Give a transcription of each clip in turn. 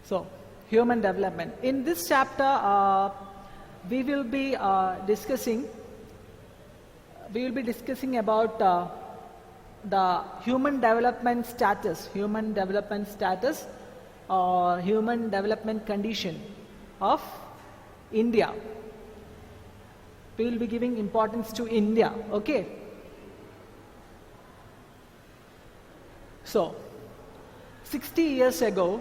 So, human development. In this chapter, we will be discussing about the human development status or human development condition of India. We will be giving importance to India, okay? So, 60 years ago,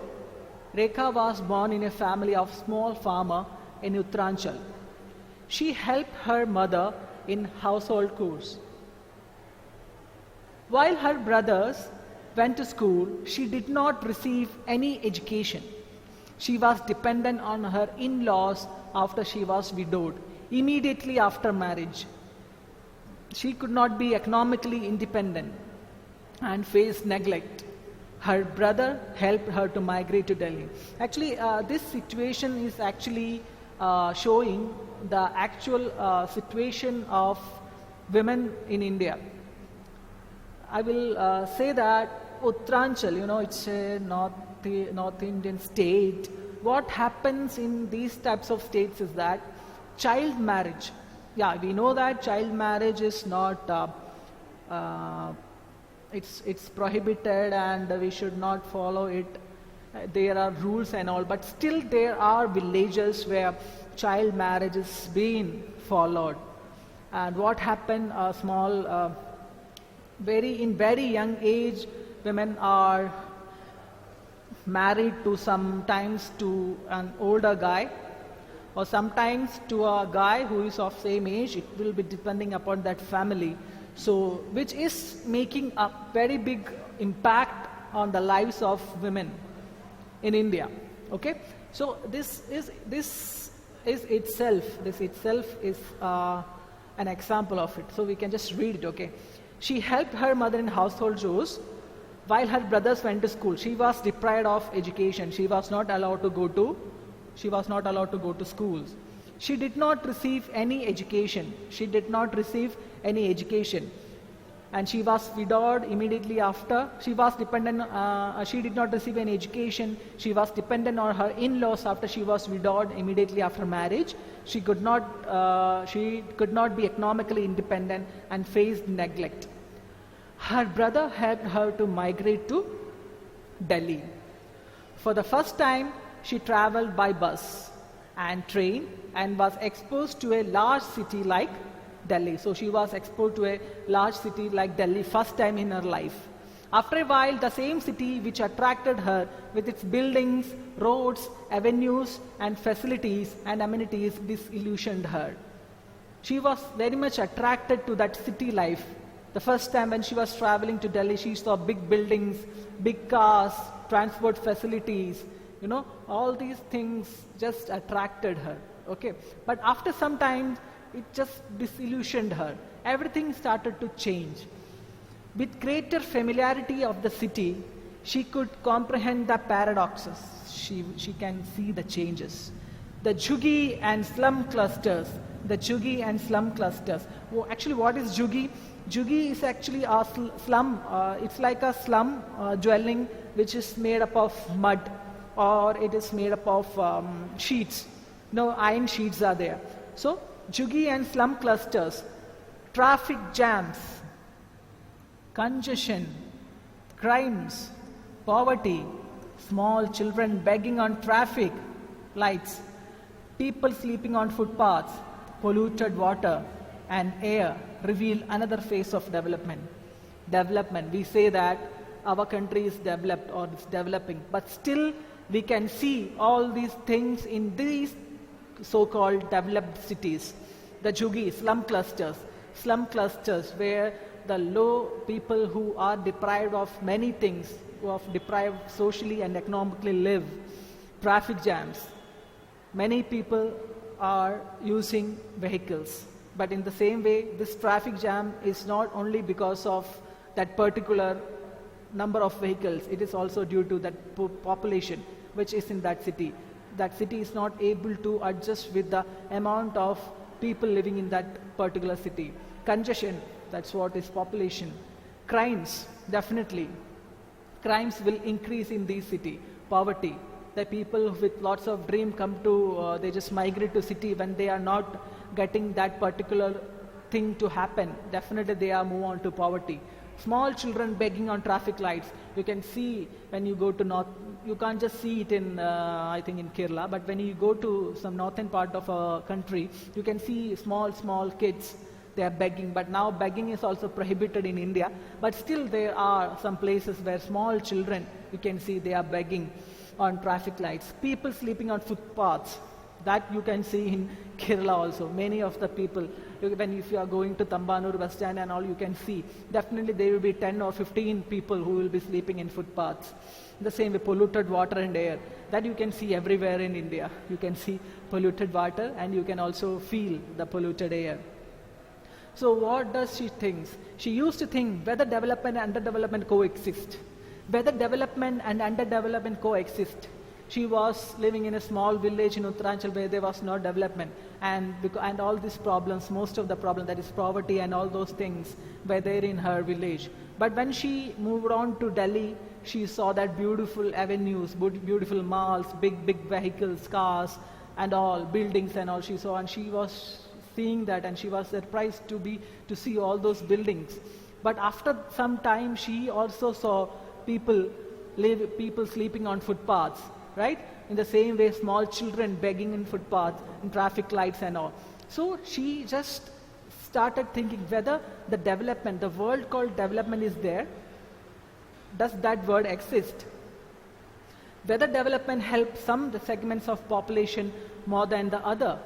Rekha was born in a family of small farmer in Uttaranchal. She helped her mother in household chores. While her brothers went to school, she did not receive any education. She was dependent on her in-laws after she was widowed, immediately after marriage. She could not be economically independent and faced neglect. Her brother helped her to migrate to Delhi. Actually, this situation is actually showing the actual situation of women in India. I will say that Uttaranchal, it's a North Indian state. What happens in these types of states is that child marriage. Yeah, we know that child marriage is not. It's prohibited and we should not follow it. There are rules and all, but still there are villages where child marriage is being followed. And what happened? In very young age, women are married to sometimes to an older guy, or sometimes to a guy who is of same age. It will be depending upon that family. So, which is making a very big impact on the lives of women in India. Okay, so this itself is an example of it. So we can just read it. Okay, she helped her mother in household chores while her brothers went to school. She was deprived of education. She was not allowed to go to schools. She did not receive any education. And she was widowed immediately after. She was dependent. She did not receive any education. She was dependent on her in-laws after she was widowed immediately after marriage. She could not be economically independent and faced neglect. Her brother helped her to migrate to Delhi. For the first time, she traveled by bus and train and was exposed to a large city like Delhi. So she was exposed to a large city like Delhi first time in her life. After a while, the same city which attracted her with its buildings, roads, avenues and facilities and amenities disillusioned her. She was very much attracted to that city life. The first time when she was traveling to Delhi, she saw big buildings, big cars, transport facilities, all these things just attracted her. Okay, but after some time, it just disillusioned her. Everything started to change. With greater familiarity of the city, she could comprehend the paradoxes. She can see the changes. The Jhuggi and slum clusters. Oh, actually, what is Jhuggi? Jhuggi is actually a slum. It's like a slum dwelling which is made up of mud, or it is made up of sheets. No, iron sheets are there. So, Jhuggi and slum clusters, traffic jams, congestion, crimes, poverty, small children begging on traffic lights, people sleeping on footpaths, polluted water and air reveal another phase of development. We say that our country is developed or it's developing, but still we can see all these things in these so-called developed cities. The Jhuggi, slum clusters where the low people who are deprived of many things, who are deprived socially and economically live. Traffic jams. Many people are using vehicles. But in the same way, this traffic jam is not only because of that particular number of vehicles, it is also due to that population which is in that city. That city is not able to adjust with the amount of people living in that particular city. Congestion, that's what is population. Crimes, definitely. Crimes will increase in this city. Poverty, The people with lots of dream come to, they just migrate to city when they are not getting that particular thing to happen. Definitely they are move on to poverty. Small children begging on traffic lights. You can see when you go to north, you can't just see it in, I think in Kerala, but when you go to some northern part of a country, you can see small kids, they are begging. But now begging is also prohibited in India, but still there are some places where small children, you can see they are begging on traffic lights. People sleeping on footpaths, that you can see in Kerala also. Many of the people, if you are going to Tambanur bus stand and all, you can see definitely there will be 10 or 15 people who will be sleeping in footpaths. The same way polluted water and air, that you can see everywhere in India. You can see polluted water and you can also feel the polluted air. So what does she think? She used to think whether development and underdevelopment coexist. Whether development and underdevelopment coexist. She was living in a small village in Uttaranchal where there was no development, and all these problems, most of the problem, that is poverty and all those things, were there in her village. But when she moved on to Delhi, she saw that beautiful avenues, beautiful malls, big vehicles, cars and all, buildings and all she saw, and she was seeing that and she was surprised to see all those buildings. But after some time she also saw people sleeping on footpaths, right? In the same way, small children begging in footpaths, in traffic lights and all. So she just started thinking whether the development, the word called development is there. Does that word exist? Whether development helps some segments of population more than the other.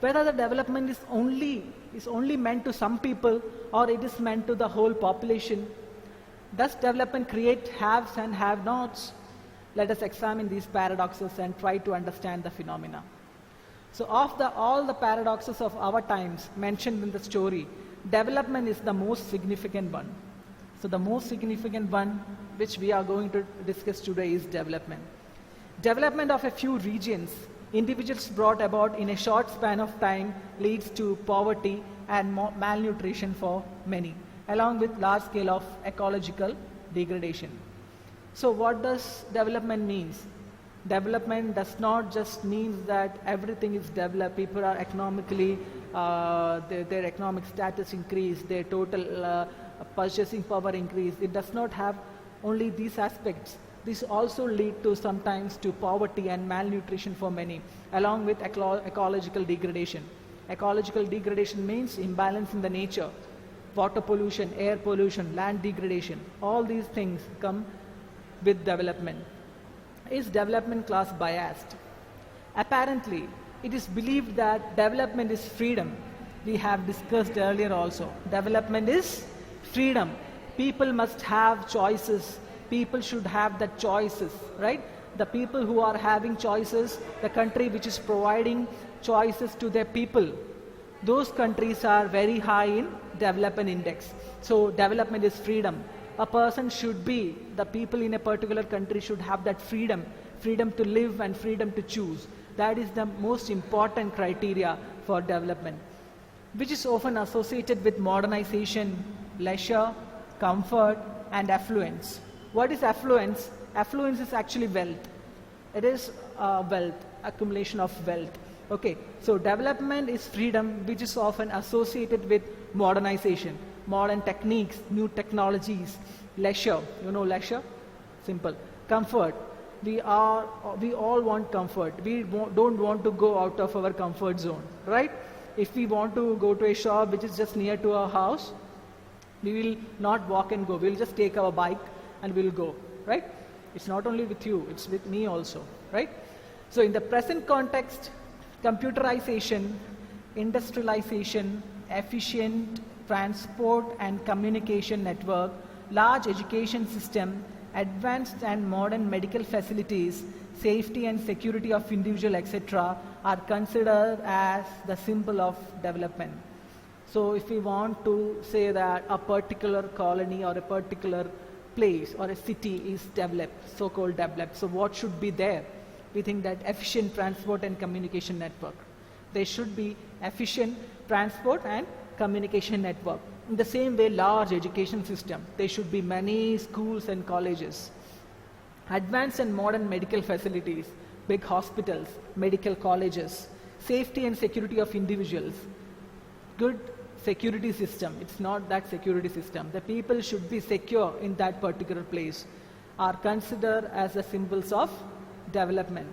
Whether the development is only meant to some people or it is meant to the whole population. Does development create haves and have-nots? Let us examine these paradoxes and try to understand the phenomena. So of all the paradoxes of our times mentioned in the story, development is the most significant one. So the most significant one which we are going to discuss today is development. Development of a few regions, individuals brought about in a short span of time, leads to poverty and malnutrition for many, along with large scale of ecological degradation. So what does development means? Development does not just mean that everything is developed, people are economically, their economic status increase, their total purchasing power increase. It does not have only these aspects. This also lead to sometimes to poverty and malnutrition for many, along with ecological degradation. Ecological degradation means imbalance in the nature, water pollution, air pollution, land degradation. All these things come with development. Is development class biased? Apparently, it is believed that development is freedom. We have discussed earlier also. Development is freedom. People must have choices. People should have the choices, right? The people who are having choices, the country which is providing choices to their people, those countries are very high in development index. So development is freedom. A person should be, the people in a particular country should have that freedom to live and freedom to choose. That is the most important criteria for development, which is often associated with modernization, leisure, comfort and affluence. What is affluence? Affluence is actually wealth. It is wealth, accumulation of wealth. Okay, so development is freedom, which is often associated with modernization, modern techniques, new technologies, leisure. You know leisure? Simple. Comfort. We all want comfort. We don't want to go out of our comfort zone, right? If we want to go to a shop which is just near to our house, we will not walk and go. We'll just take our bike and we'll go, right? It's not only with you, it's with me also, right? So in the present context, computerization, industrialization, efficient transport and communication network, large education system, advanced and modern medical facilities, safety and security of individual, etc., are considered as the symbol of development. So if we want to say that a particular colony or a particular place or a city is developed, so-called developed, so what should be there? We think that efficient transport and communication network. There should be efficient transport and communication network. In the same way, large education system. There should be many schools and colleges. Advanced and modern medical facilities. big hospitals, medical colleges, safety and security of individuals, good security system. It's not that security system. The people should be secure in that particular place, are considered as the symbols of development.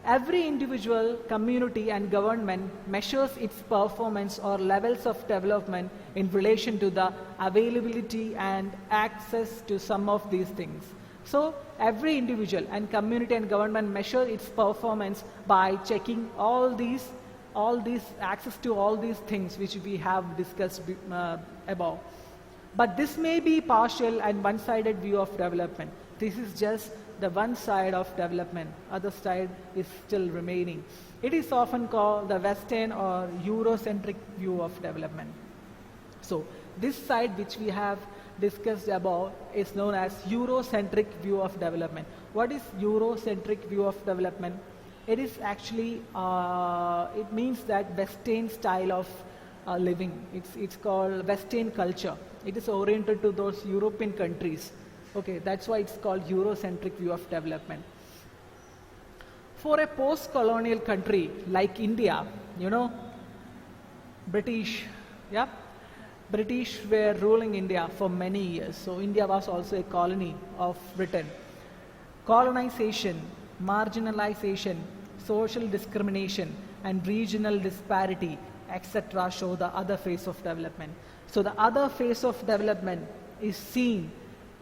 Every individual, community and government measures its performance or levels of development in relation to the availability and access to some of these things. So every individual and community and government measure its performance by checking all these access to all these things which we have discussed above. But this may be partial and one-sided view of development. This is just the one side of development. Other side is still remaining. It is often called the Western or Eurocentric view of development. So this side which we have discussed above is known as Eurocentric view of development. What is Eurocentric view of development? It is actually, it means that Western style of living. It's called Western culture. It is oriented to those European countries. Okay, that's why it's called Eurocentric view of development. For a post-colonial country like India, British were ruling India for many years. So India was also a colony of Britain. Colonization, marginalization, social discrimination, and regional disparity, etc. show the other phase of development. So the other phase of development is seen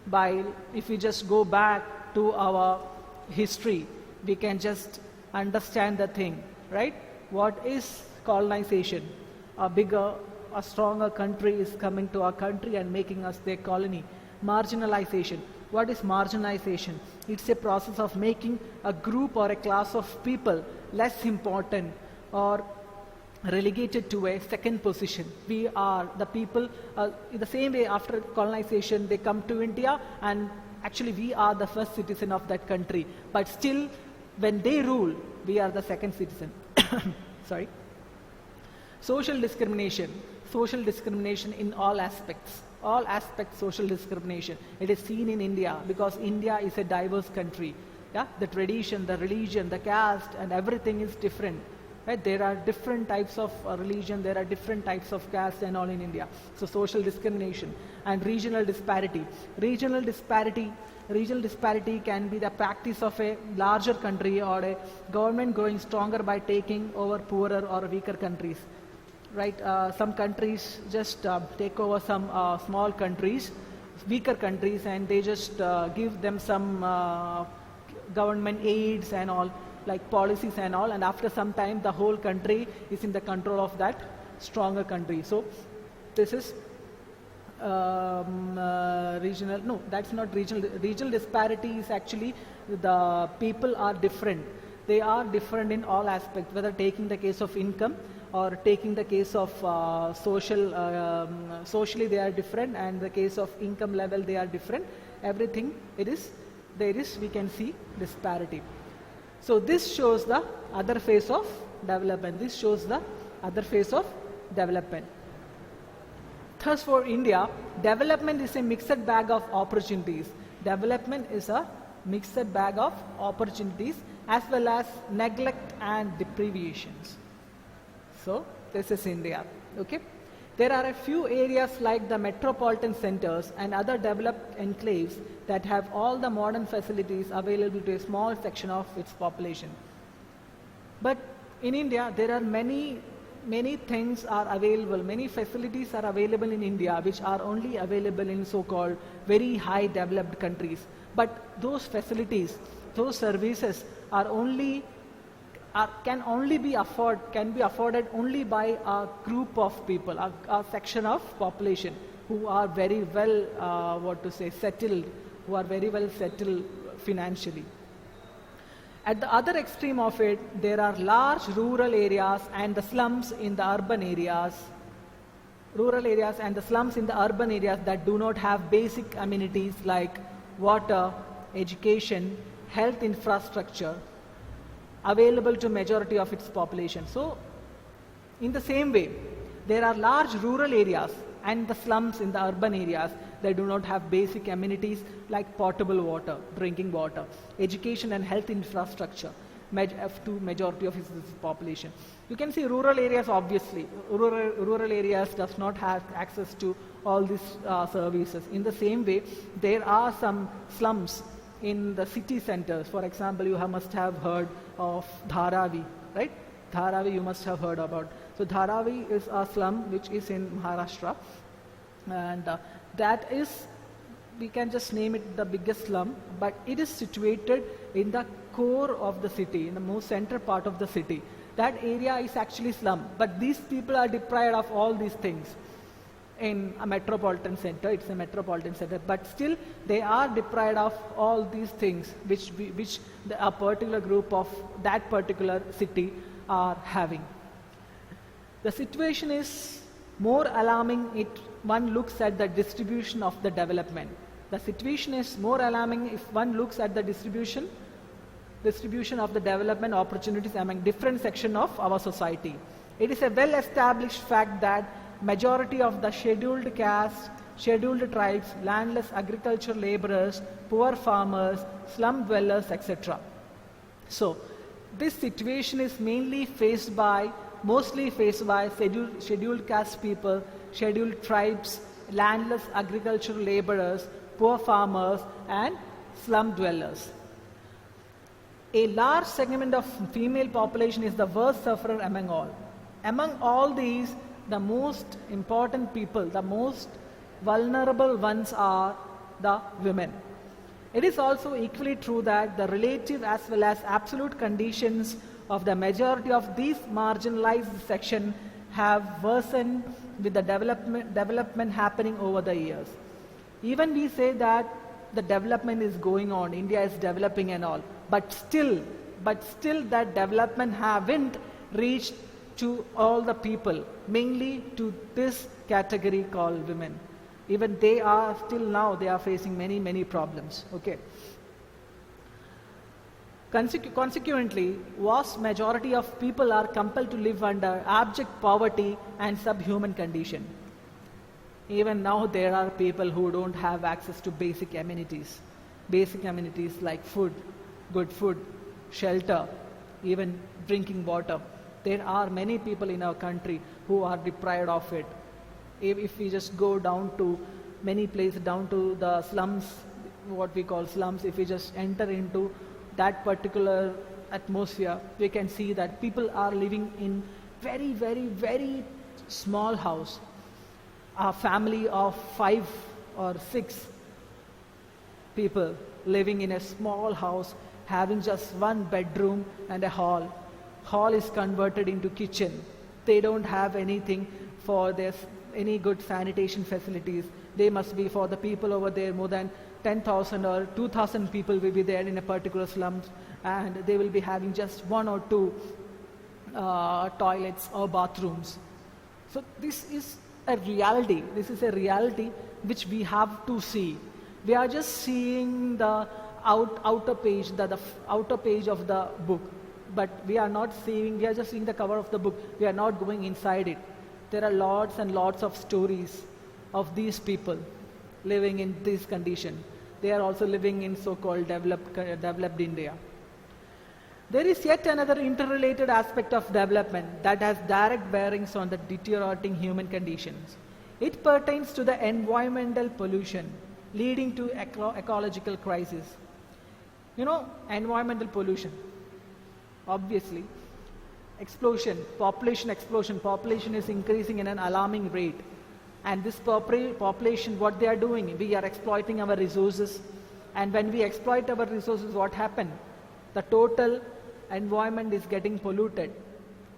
by, if we just go back to our history, we can just understand the thing, right? What is colonization? A bigger, a stronger country is coming to our country and making us their colony. Marginalization. What is marginalization? It's a process of making a group or a class of people less important or relegated to a second position. We are the people, in the same way after colonization, they come to India and actually we are the first citizen of that country. But still, when they rule, we are the second citizen. Sorry. Social discrimination in all aspects. All aspects social discrimination. It is seen in India because India is a diverse country. Yeah? The tradition, the religion, the caste and everything is different. Right? There are different types of religion, there are different types of caste and all in India. So social discrimination and regional disparity. Regional disparity can be the practice of a larger country or a government growing stronger by taking over poorer or weaker countries. Right? Some countries just take over some small countries, weaker countries, and they just give them some government aids and all, like policies and all, and after some time the whole country is in the control of that stronger country. So this is regional, no, that's not regional. Regional disparity is actually the people are different. They are different in all aspects, whether taking the case of income or taking the case of socially they are different, and the case of income level they are different. Everything there is we can see disparity. So this shows the other phase of development. Thus for India, development is a mixed bag of opportunities. Development is a mixed bag of opportunities as well as neglect and deprivations. So this is India. Okay. There are a few areas like the metropolitan centers and other developed enclaves that have all the modern facilities available to a small section of its population. But in India, there are many things are available, many facilities are available in India which are only available in so-called very high developed countries. But those facilities, those services can be afforded only by a group of people, a section of population who are very well, settled, who are very well settled financially. At the other extreme of it, there are large rural areas and the slums in the urban areas. Rural areas and the slums in the urban areas that do not have basic amenities like water, education, health infrastructure available to majority of its population. So, in the same way, there are large rural areas and the slums in the urban areas that do not have basic amenities like potable water, drinking water, education and health infrastructure. to majority of its population. You can see rural areas, obviously. Rural areas does not have access to all these services. In the same way, there are some slums in the city centers. For example, you must have heard of Dharavi, right? Dharavi you must have heard about. So Dharavi is a slum which is in Maharashtra, and that is, we can just name it the biggest slum, but it is situated in the core of the city, in the most center part of the city. That area is actually slum, but these people are deprived of all these things. In a metropolitan center, it's a metropolitan center, but still they are deprived of all these things which a particular group of that particular city are having. The situation is more alarming if one looks at the distribution of the development. The situation is more alarming if one looks at the distribution of the development opportunities among different sections of our society. It is a well-established fact that majority of the scheduled caste, scheduled tribes, landless agriculture laborers, poor farmers, slum dwellers, etc. So, this situation is mostly faced by scheduled caste people, scheduled tribes, landless agricultural laborers, poor farmers, and slum dwellers. A large segment of female population is the worst sufferer among all. Among all these, the most important people, the most vulnerable ones are the women. It is also equally true that the relative as well as absolute conditions of the majority of these marginalized sections have worsened with the development happening over the years. Even we say that the development is going on, India is developing and all, but still that development haven't reached to all the people, mainly to this category called women. Even they are still now, they are facing many problems. Okay. Consequently, vast majority of people are compelled to live under abject poverty and subhuman condition. Even now there are people who don't have access to basic amenities like food, good food, shelter, even drinking water. There are many people in our country who are deprived of it. If we just go down to many places, down to the slums, what we call slums, if we just enter into that particular atmosphere, we can see that people are living in very small house. A family of 5 or 6 people living in a small house, having just one bedroom and a hall. Hall is converted into kitchen. They don't have anything for any good sanitation facilities. They must be for the people over there, more than 10,000 or 2,000 people will be there in a particular slum, and they will be having just 1 or 2 toilets or bathrooms. So this is a reality. This is a reality which we have to see. We are just seeing the outer page, the outer page of the book, but we are just seeing the cover of the book. We are not going inside it. There are lots and lots of stories of these people living in this condition. They are also living in so-called developed India. There is yet another interrelated aspect of development that has direct bearings on the deteriorating human conditions. It pertains to the environmental pollution leading to ecological crisis. Environmental pollution. Obviously, population explosion. Population is increasing in an alarming rate. And this population, what they are doing, we are exploiting our resources. And when we exploit our resources, what happens? The total environment is getting polluted,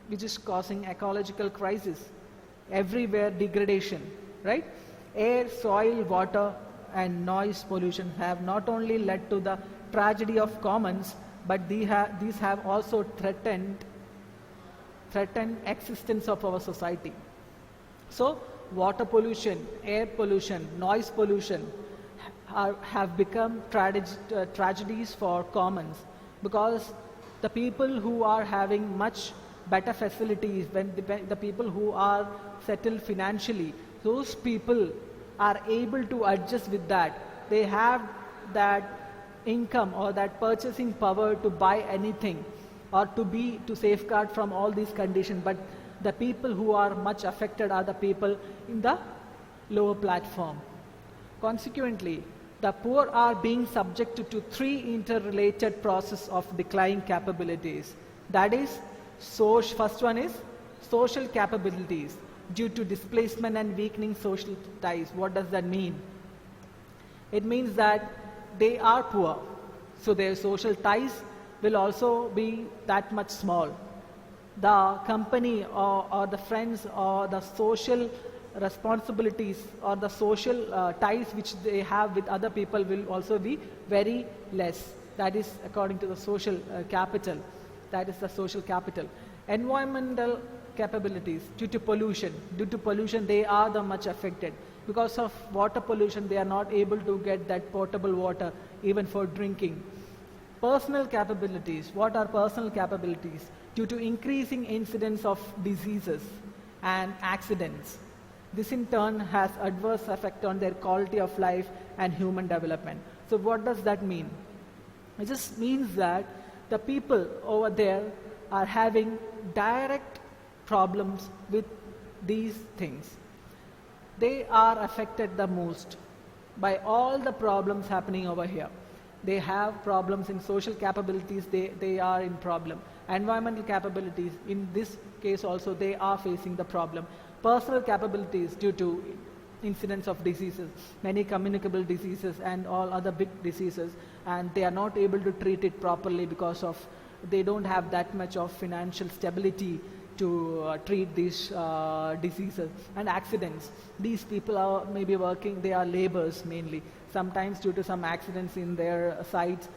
which is causing ecological crisis. Everywhere degradation, right? Air, soil, water, and noise pollution have not only led to the tragedy of commons, but these have also threatened existence of our society. So, water pollution, air pollution, noise pollution have become tragedies for commons, because the people who are having much better facilities, when the people who are settled financially, those people are able to adjust with that. They have that income or that purchasing power to buy anything. or to safeguard from all these conditions, but the people who are much affected are the people in the lower platform. Consequently, the poor are being subjected to three interrelated processes of declining capabilities. That is, first one is social capabilities due to displacement and weakening social ties. What does that mean? It means that they are poor, so their social ties will also be that much small. The company or the friends or the social responsibilities or the social ties which they have with other people will also be very less. That is according to the social capital. That is the social capital. Environmental capabilities due to pollution. Due to pollution, they are the much affected. Because of water pollution, they are not able to get that potable water even for drinking. Personal capabilities. What are personal capabilities? Due to increasing incidence of diseases and accidents. This in turn has adverse effect on their quality of life and human development. So what does that mean? It just means that the people over there are having direct problems with these things. They are affected the most by all the problems happening over here. They have problems in social capabilities, they are in problem. Environmental capabilities, in this case also they are facing the problem. Personal capabilities due to incidence of diseases, many communicable diseases and all other big diseases, and they are not able to treat it properly because of they don't have that much of financial stability to treat these diseases. And accidents. These people are maybe working, they are laborers mainly. Sometimes due to some accidents in their sites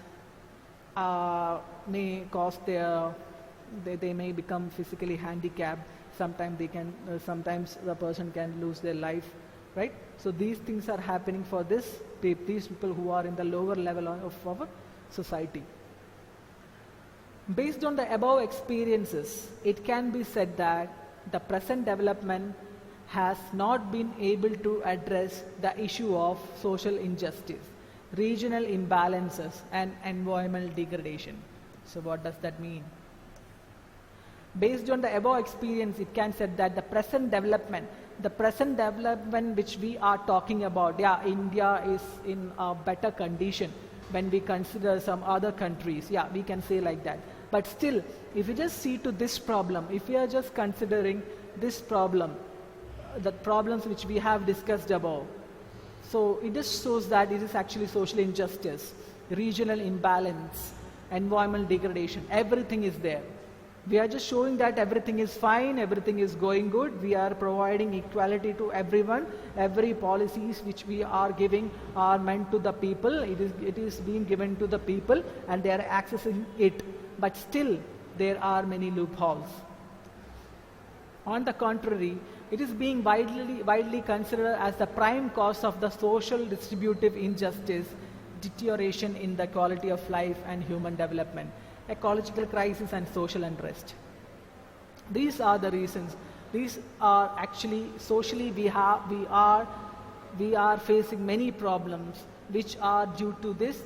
may cause they may become physically handicapped. Sometimes the person can lose their life, right? So these things are happening for these people who are in the lower level of our society. Based on the above experiences, it can be said that the present development has not been able to address the issue of social injustice, regional imbalances, and environmental degradation. So what does that mean? Based on the above experience, it can say that the present development which we are talking about, yeah, India is in a better condition when we consider some other countries. Yeah, we can say like that. But still, if you just see to this problem, if we are just considering this problem, the problems which we have discussed above, so it just shows that it is actually social injustice, regional imbalance, environmental degradation, everything is there. We are just showing that everything is fine, everything is going good, we are providing equality to everyone, every policies which we are giving are meant to the people, it is being given to the people and they are accessing it. But still, there are many loopholes. On the contrary, it is being widely considered as the prime cause of the social distributive injustice, deterioration in the quality of life and human development, ecological crisis and social unrest. These are the reasons. These are actually socially we are facing many problems which are due to this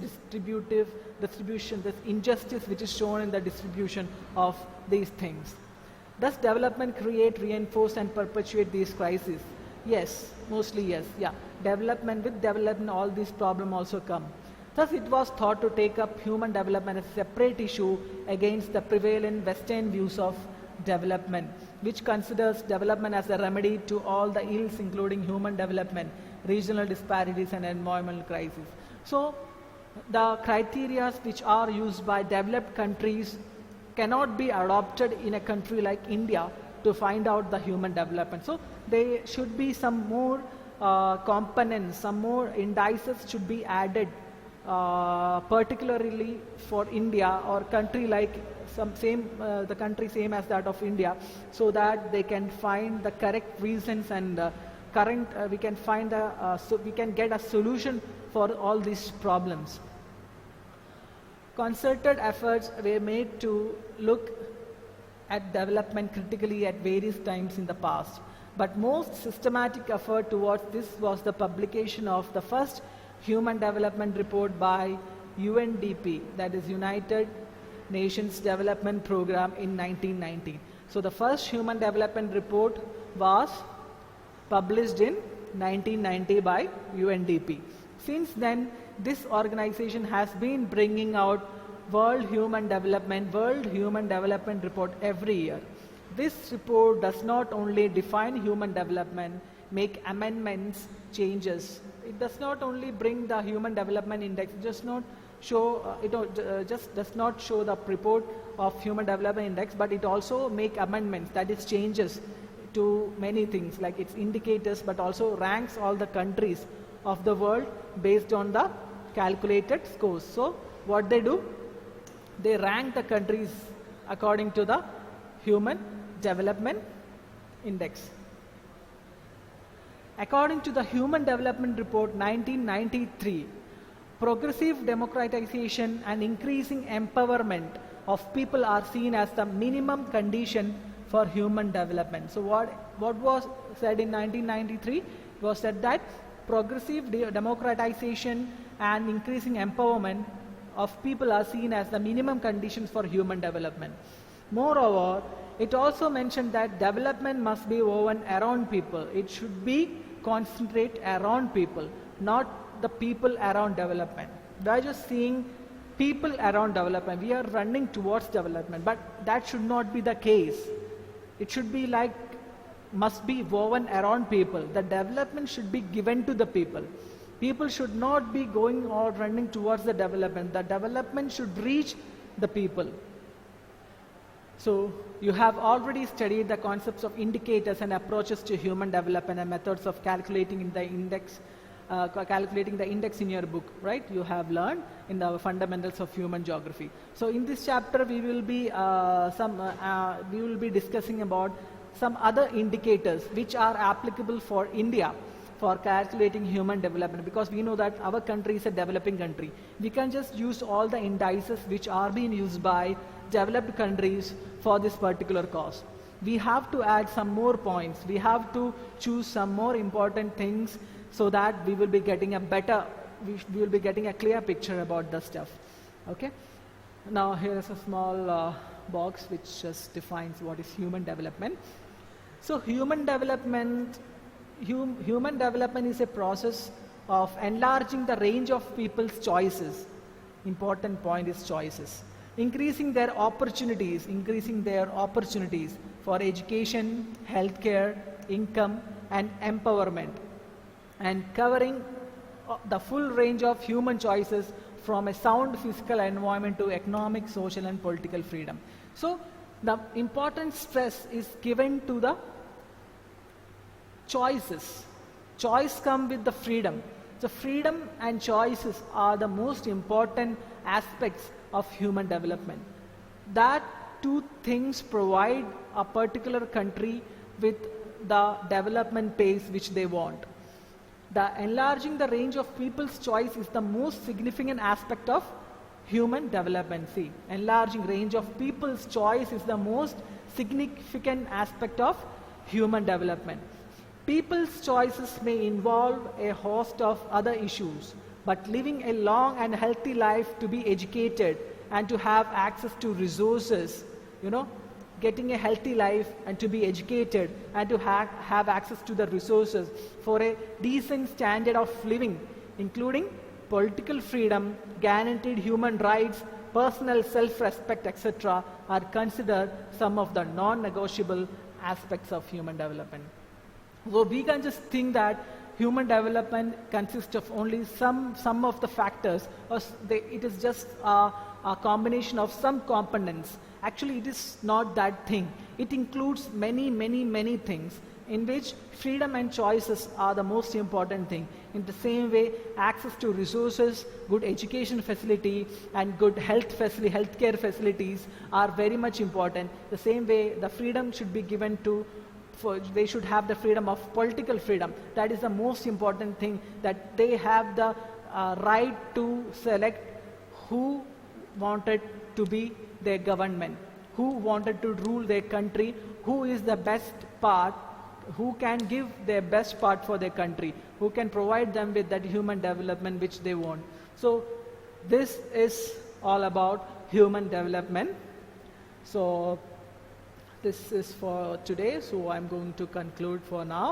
distribution, this injustice which is shown in the distribution of these things. Does development create, reinforce and perpetuate these crises? Yes, mostly yes. Yeah, with development all these problems also come. Thus it was thought to take up human development as a separate issue against the prevalent Western views of development, which considers development as a remedy to all the ills including human development, regional disparities and environmental crisis. So the criteria which are used by developed countries cannot be adopted in a country like India to find out the human development. So there should be some more components, some more indices should be added particularly for India or country like the country same as that of India, so that they can find the correct reasons and we can find we can get a solution for all these problems. Concerted efforts were made to look at development critically at various times in the past, but most systematic effort towards this was the publication of the first Human Development Report by UNDP, that is United Nations Development Program in 1990. So the first Human Development Report was published in 1990 by UNDP. Since then, this organization has been bringing out World Human Development Report every year. This report does not only define human development, make amendments, changes. It does not only bring the Human Development Index, it does not show, just does not show the report of Human Development Index, but it also make amendments, that is changes to many things like its indicators, but also ranks all the countries of the world based on the calculated scores. So what they do, they rank the countries according to the Human Development Index. According to the Human Development Report 1993, progressive democratization and increasing empowerment of people are seen as the minimum condition for human development. So what was said in 1993 was said that progressive democratization and increasing empowerment of people are seen as the minimum conditions for human development. Moreover, it also mentioned that development must be woven around people. It should be concentrate around people, not the people around development. We are just seeing people around development. We are running towards development, but that should not be the case. It should be like, must be woven around people. The development should be given to the people. People should not be going or running towards the development. The development should reach the people. So you have already studied the concepts of indicators and approaches to human development and methods of calculating the index in your book, right? You have learned in the fundamentals of human geography. So in this chapter, we will be discussing about some other indicators which are applicable for India for calculating human development, because we know that our country is a developing country. We can just use all the indices which are being used by developed countries for this particular cause. We have to add some more points. We have to choose some more important things so that we will be getting a clear picture about the stuff. Okay. Now here is a small box which just defines what is human development. So human development is a process of enlarging the range of people's choices. Important point is choices. Increasing their opportunities for education, healthcare, income, and empowerment, and covering the full range of human choices from a sound physical environment to economic, social, and political freedom. So the important stress is given to the choices. Choice comes with the freedom. So freedom and choices are the most important aspects of human development. That two things provide a particular country with the development pace which they want. The enlarging the range of people's choice is the most significant aspect of human development. See, enlarging range of people's choice is the most significant aspect of human development. People's choices may involve a host of other issues, but living a long and healthy life, to be educated and to have access to resources, getting a healthy life and to be educated and to have access to the resources for a decent standard of living, including political freedom, guaranteed human rights, personal self-respect, etc., are considered some of the non-negotiable aspects of human development. So we can just think that human development consists of only some of the factors, or it is just a combination of some components. Actually, it is not that thing. It includes many things, in which freedom and choices are the most important thing. In the same way, access to resources, good education facility, and good healthcare facilities are very much important. The same way, the freedom should be given to they should have the freedom of political freedom. That is the most important thing, that they have the right to select who wanted to be their government, who wanted to rule their country, who is the best part, who can give their best part for their country, who can provide them with that human development which they want. So this is all about human development. So this is for today, so I'm going to conclude for now.